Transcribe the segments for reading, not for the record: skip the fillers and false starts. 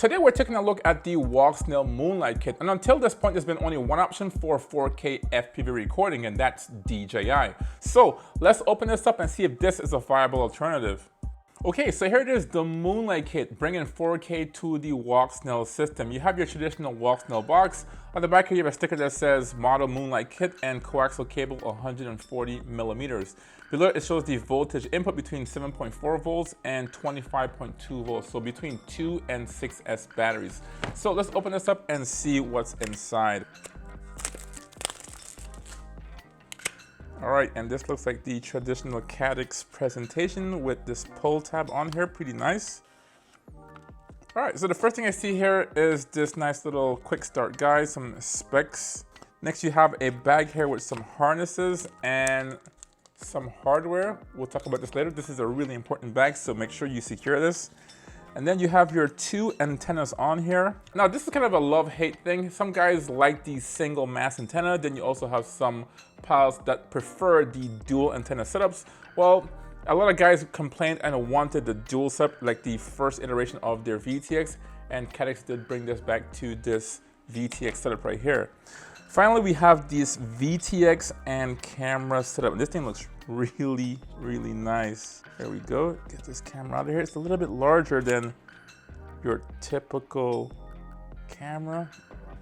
Today we're taking a look at the Walksnail Moonlight kit, and until this point there's been only one option for 4K FPV recording, and that's DJI. So let's open this up and see if this is a viable alternative. Okay, so here it is, the Moonlight kit, bringing 4K to the Walksnail system. You have your traditional Walksnail box. On the back here you have a sticker that says Model Moonlight kit and coaxial cable 140 millimeters. Below it shows the voltage input between 7.4 volts and 25.2 volts, so between 2 and 6S batteries. So let's open this up and see what's inside. All right, and this looks like the traditional Caddx presentation with this pull tab on here, pretty nice. All right, so the first thing I see here is this nice little quick start guide, some specs. Next you have a bag here with some harnesses and some hardware. We'll talk about this later. This is a really important bag, so make sure you secure this. And then you have your two antennas on here. Now this is kind of a love-hate thing. Some guys like the single mass antenna, then you also have some pilots that prefer the dual antenna setups. Well, a lot of guys complained and wanted the dual setup, like the first iteration of their VTX, and Caddx did bring this back to this VTX setup right here. Finally, we have this VTX and camera setup. This thing looks really, really nice. There we go. Get this camera out of here. It's a little bit larger than your typical camera.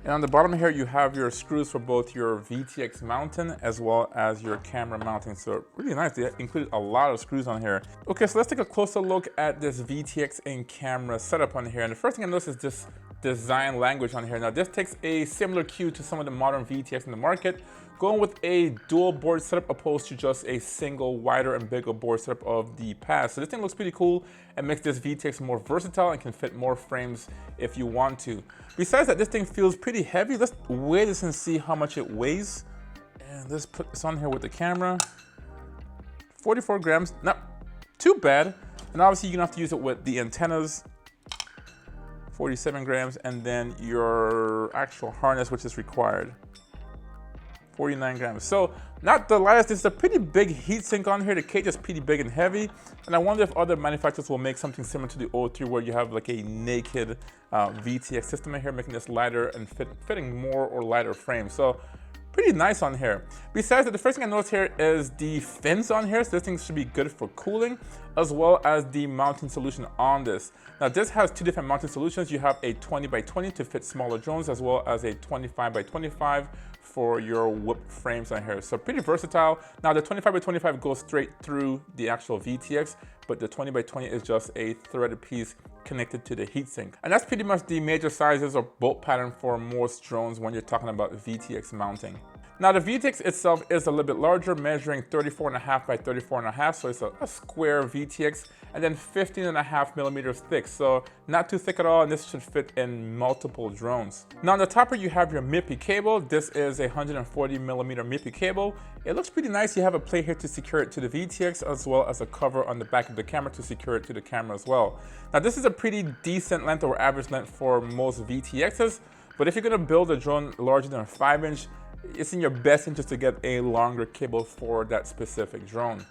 And on the bottom here, you have your screws for both your VTX mounting as well as your camera mounting. So really nice. They included a lot of screws on here. Okay, so let's take a closer look at this VTX and camera setup on here. And the first thing I notice is this design language on here. Now this takes a similar cue to some of the modern VTX in the market, going with a dual board setup opposed to just a single wider and bigger board setup of the past. So this thing looks pretty cool and makes this VTX more versatile and can fit more frames if you want to. Besides that, this thing feels pretty heavy. Let's weigh this and see how much it weighs. And let's put this on here with the camera. 44 grams, not too bad. And obviously you're gonna have to use it with the antennas. 47 grams, and then your actual harness, which is required. 49 grams. So not the lightest. It's a pretty big heatsink on here. The cage is pretty big and heavy. And I wonder if other manufacturers will make something similar to the O3 where you have like a naked VTX system in here, making this lighter and fitting more or lighter frames. So pretty nice on here. Besides that, the first thing I noticed here is the fins on here. So this thing should be good for cooling, as well as the mounting solution on this. Now this has two different mounting solutions. You have a 20x20 to fit smaller drones, as well as a 25x25 for your whip frames on here. So pretty versatile. Now the 25x25 goes straight through the actual VTX, but the 20x20 is just a threaded piece connected to the heatsink. And that's pretty much the major sizes or bolt pattern for most drones when you're talking about VTX mounting. Now the VTX itself is a little bit larger, measuring 34.5 by 34.5, so it's a square VTX, and then 15.5 millimeters thick, so not too thick at all, and this should fit in multiple drones. Now on the top here you have your MIPI cable. This is a 140 millimeter MIPI cable. It looks pretty nice. You have a plate here to secure it to the VTX, as well as a cover on the back of the camera to secure it to the camera as well. Now this is a pretty decent length or average length for most VTXs, but if you're gonna build a drone larger than a 5-inch, it's in your best interest to get a longer cable for that specific drone.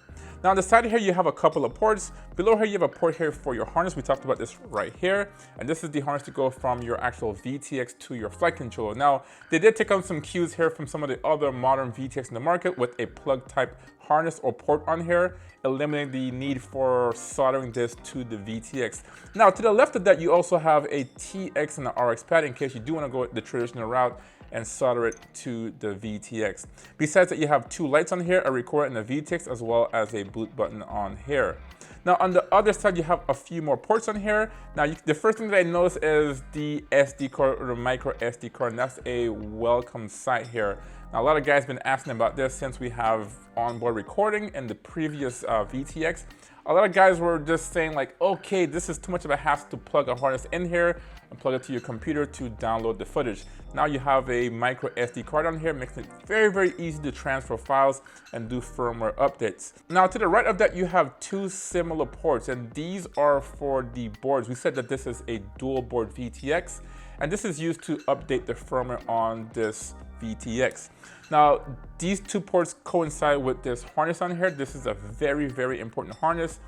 Now on the side here you have a couple of ports. Below here you have a port here for your harness. We talked about this right here. And this is the harness to go from your actual VTX to your flight controller. Now they did take on some cues here from some of the other modern VTX in the market with a plug type harness or port on here, eliminating the need for soldering this to the VTX. Now to the left of that you also have a TX and an RX pad in case you do want to go the traditional route and solder it to the VTX. Besides that, you have two lights on here, a recorder and a VTX, as well as a boot button on here. Now on the other side, you have a few more ports on here. Now the first thing that I noticed is the SD card or the micro SD card, and that's a welcome sight here. Now a lot of guys have been asking about this since we have onboard recording in the previous VTX. A lot of guys were just saying like, okay, this is too much of a hassle to plug a harness in here and plug it to your computer to download the footage. Now you have a micro SD card on here, making it very, very easy to transfer files and do firmware updates. Now to the right of that, you have two similar ports, and these are for the boards. We said that this is a dual board VTX, and this is used to update the firmware on this VTX. Now, these two ports coincide with this harness on here. This is a very, very important harness,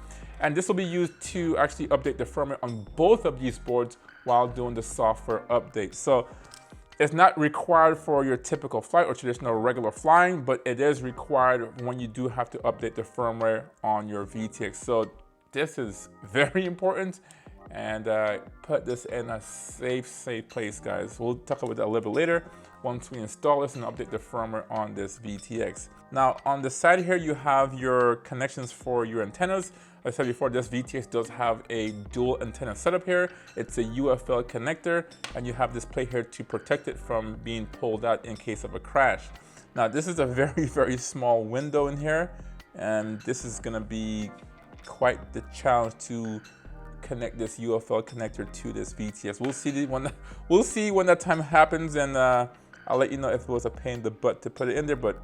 and this will be used to actually update the firmware on both of these boards while doing the software update. So it's not required for your typical flight or traditional regular flying, but it is required when you do have to update the firmware on your VTX. So this is very important, and put this in a safe place, guys. We'll talk about that a little bit later once we install this and update the firmware on this VTX. Now on the side here, you have your connections for your antennas. Like I said before, this VTX does have a dual antenna setup here. It's a UFL connector, and you have this plate here to protect it from being pulled out in case of a crash. Now this is a very small window in here, and this is gonna be quite the challenge to connect this UFL connector to this VTX. We'll see when that time happens, and I'll let you know if it was a pain in the butt to put it in there, but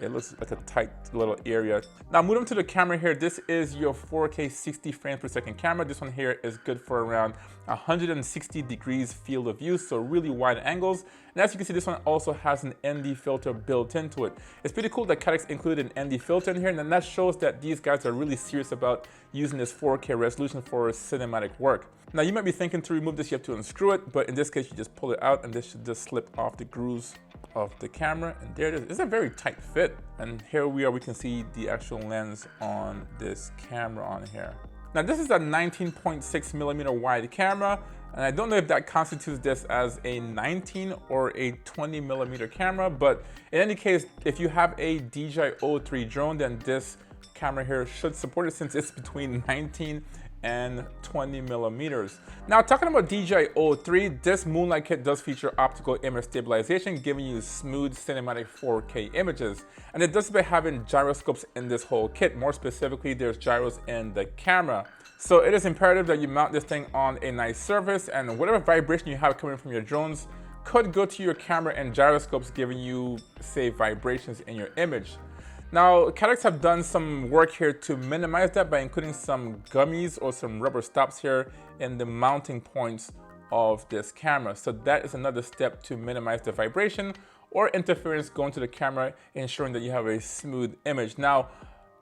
it looks like a tight little area. Now moving to the camera here, this is your 4K 60 frames per second camera. This one here is good for around 160 degrees field of view, so really wide angles. And as you can see, this one also has an ND filter built into it. It's pretty cool that Caddx included an ND filter in here, and then that shows that these guys are really serious about using this 4K resolution for cinematic work. Now you might be thinking to remove this, you have to unscrew it, but in this case, you just pull it out and this should just slip off the grooves of the camera, and there it is. It's a very tight fit, and here we are, we can see the actual lens on this camera on here. Now this is a 19.6 millimeter wide camera, and I don't know if that constitutes this as a 19 or a 20 millimeter camera, but in any case, if you have a DJI-03 drone, then this camera here should support it since it's between 19 and 20 millimeters. Now talking about DJI-03, this Moonlight kit does feature optical image stabilization, giving you smooth cinematic 4K images. And it does by having gyroscopes in this whole kit. More specifically, there's gyros in the camera. So it is imperative that you mount this thing on a nice surface, and whatever vibration you have coming from your drones could go to your camera and gyroscopes, giving you, say, vibrations in your image. Now, Caddx have done some work here to minimize that by including some gummies or some rubber stops here in the mounting points of this camera. So that is another step to minimize the vibration or interference going to the camera, ensuring that you have a smooth image. Now,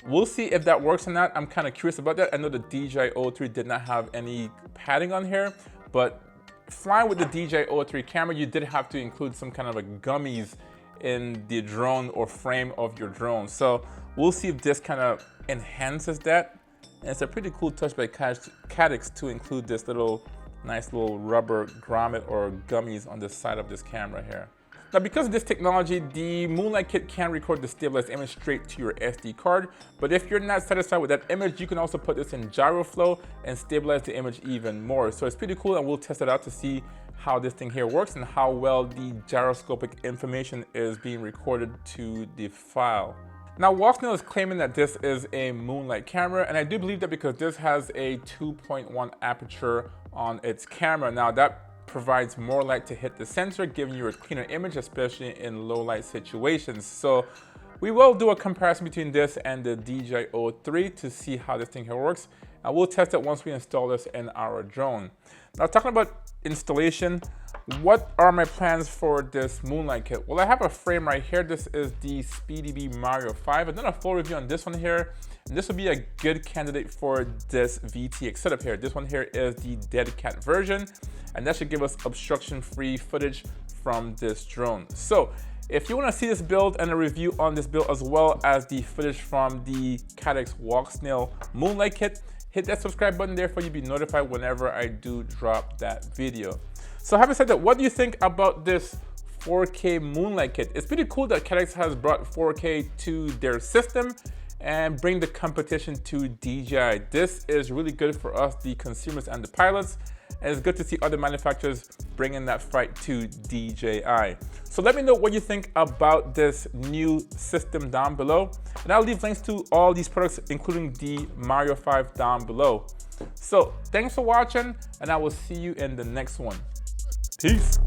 we'll see if that works or not. I'm kind of curious about that. I know the DJI-03 did not have any padding on here, but flying with the DJI-03 camera, you did have to include some kind of a gummies in the drone or frame of your drone. So we'll see if this kind of enhances that. And it's a pretty cool touch by Caddx to include this nice little rubber grommet or gummies on the side of this camera here. Now because of this technology, the Moonlight kit can record the stabilized image straight to your SD card, but if you're not satisfied with that image, you can also put this in GyroFlow and stabilize the image even more. So it's pretty cool, and we'll test it out to see how this thing here works and how well the gyroscopic information is being recorded to the file. Now Walksnail is claiming that this is a Moonlight camera, and I do believe that because this has a 2.1 aperture on its camera. Now that provides more light to hit the sensor, giving you a cleaner image, especially in low light situations. So we will do a comparison between this and the DJI-03 to see how this thing here works. And we'll test it once we install this in our drone. Now talking about installation, what are my plans for this Moonlight kit? Well, I have a frame right here. This is the SpeedyBee Mario 5. I've done a full review on this one here, and this will be a good candidate for this VTX setup here. This one here is the Dead Cat version, and that should give us obstruction-free footage from this drone. So if you want to see this build and a review on this build, as well as the footage from the Caddx Walksnail Moonlight kit, hit that subscribe button there for you to be notified whenever I do drop that video. So having said that, what do you think about this 4K Moonlight kit? It's pretty cool that Caddx has brought 4K to their system and bring the competition to DJI. This is really good for us, the consumers and the pilots, and it's good to see other manufacturers bringing that fight to DJI. So let me know what you think about this new system down below, and I'll leave links to all these products, including the Mario 5 down below. So thanks for watching, and I will see you in the next one. Peace.